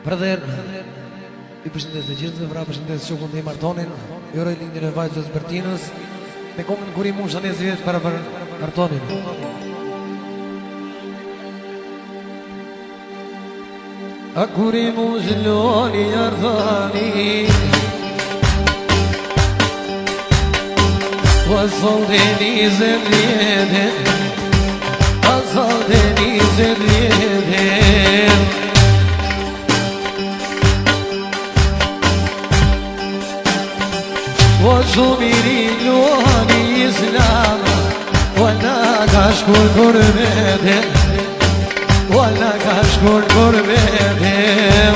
Brother, I përshëndes të gjithë, vra përshëndes shokun dhe Martonin, I uroj lindjen e vajzës Bertinës, me komën kur I musha 20 vjet para për Martonin. A kur I mush loni ardhani, wasal denize vjede, wasal denize vjede. وشوميري لوهاني إسلام ولا كشكول قربته ولا كشكول قربته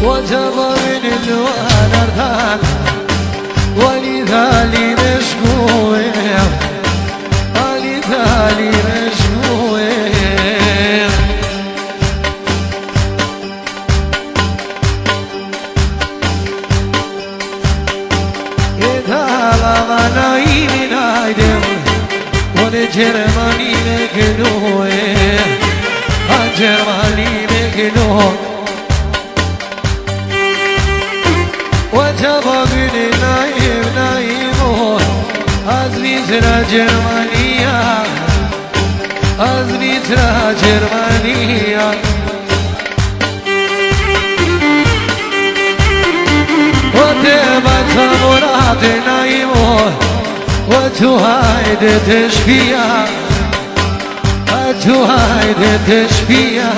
وجب من الوان أرثان ولذالي مشكوه ولذالي مشكوه Naimin aydem One Germani meknoe A Germani meknoe Wajaba güne naim naimo Az vitra Germania Az vitra Germania وتبت مراد نايمون وتهايد تشبيا وتهايد تشبيا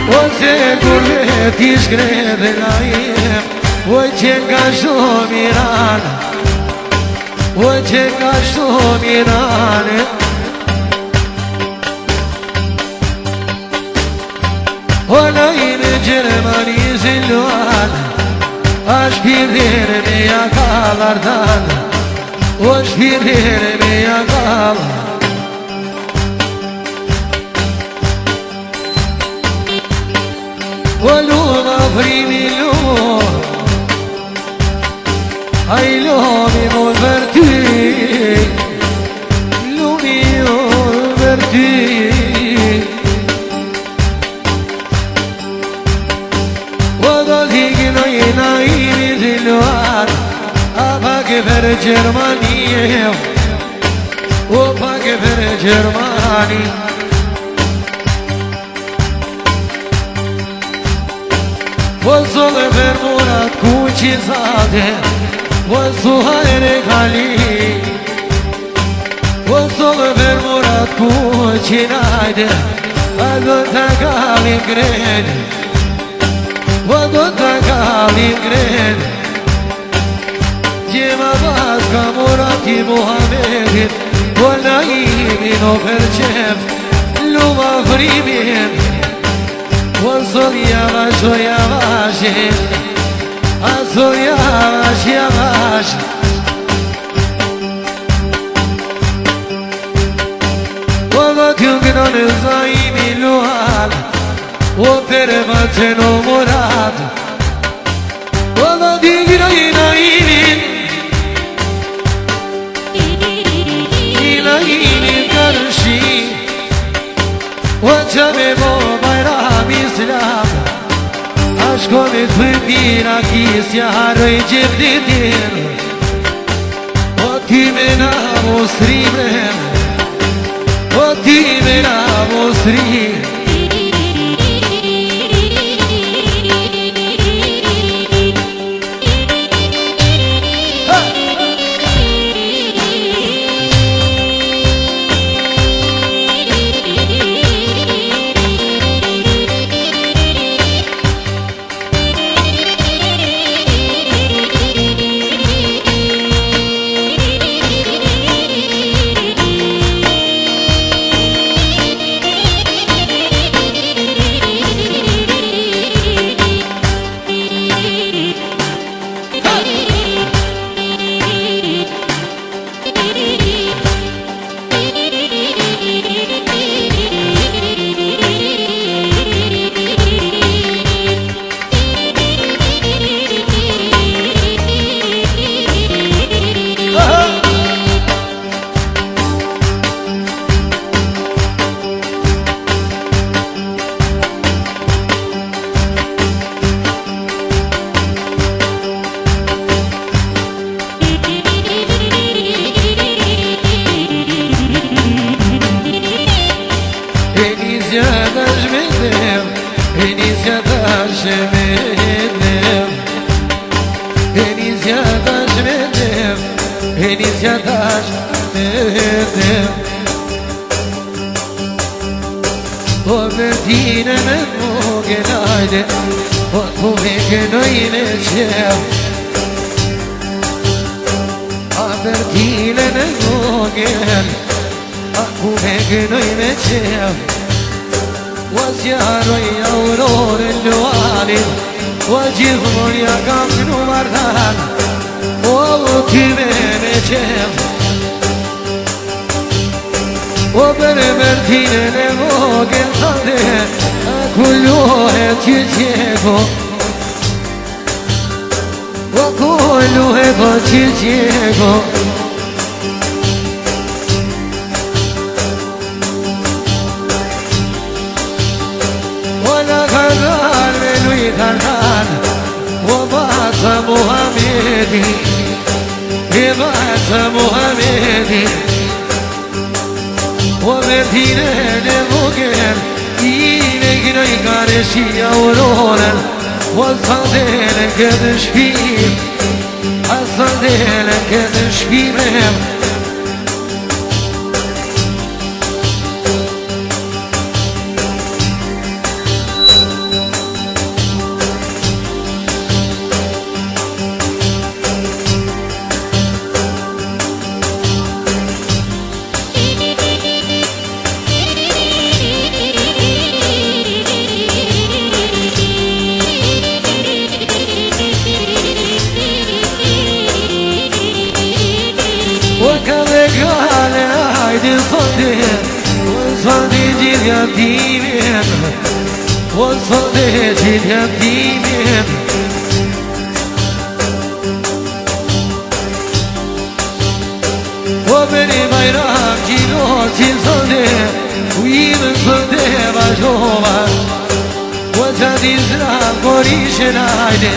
وتقول لي تشكري بالعيب وجهك شو ميران وجهك شو ميران ولا ينجرماني زلوان أشبير ميا كالاردان وأشبير ميا كال ولو نفري لو Ai lomi mon vertu Lumi mon vertu Vada digno naimi diluar Apa che per Germania Opa che per Germania Vazole per Murat Kuchizade والصهير غالي والصغر مراد كوشي نايد وقلتك علي قريد وقلتك علي قريد جيما باسكا مرادي محمد والنايمين وفرشف لوما فريمين والصغ يغاش ويغاشي Azul yavaş yavaş Valla tümgünan zaimi lual O perematen o murad Valla tümgünan naimin İlahinin karşı Vacame bo bayram İslam Aşkomet fırpina kisya haroj gjevditin O ty me na mosrimen O ty me na mosrimen që tash me te O Bertine me moge najde O ku me kënojnë qef A Bertine me moge A ku me kënojnë qef وزياري أورور اللوالي وجيبهم يا قمن ومردان وكبين جيب وبربرتين لموق الصديق كلها تجيبه وكلها تجيبه كران وبعث محمدي بعث محمدي ومدينة لمقر إينك نيكارشي أورونا وصدينك كدشبيب أصدينك كدشبيب وصديق يتيمين وصديق يتيمين وبني بيرام جيلوتي صديق ويمن صديق بجوبا وجدي زرام قريش العيد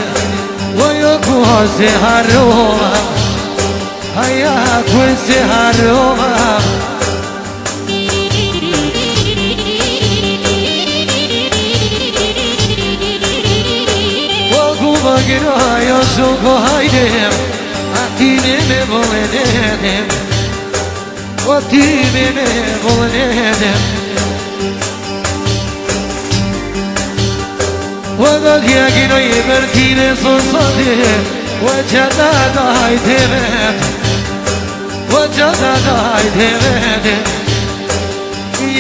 ويكون سهر روما هيا كل سهر روما Bagina yo suko haydem Atine me bolenem Atine me bolenem Wadat yagino yebertine sosade Wajada daydemet Wajada daydemet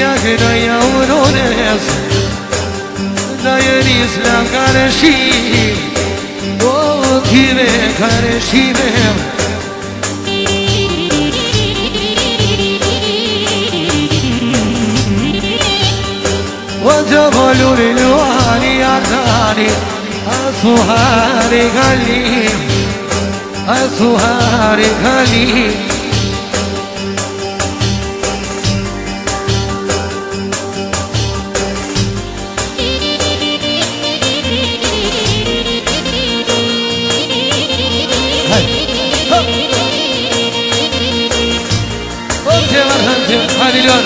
Yagino yavrunes Dayan İslam kardeşi O kime karışımım وجبل الوالي عداني أسهار غليم أسهار غليم Hadi lan.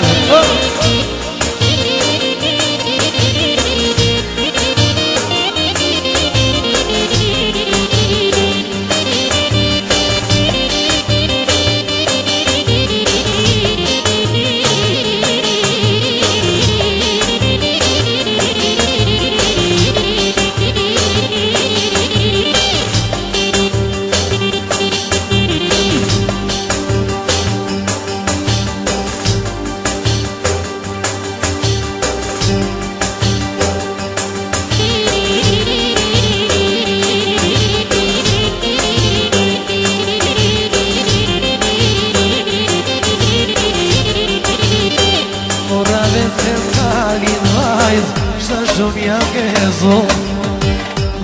Shumë jam gëzo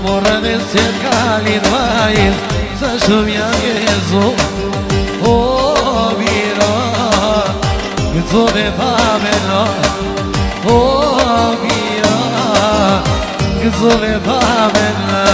Morë me se kalin vajz Sa shumë jam gëzo O mira Gëzo me pamela O mira Gëzo me pamela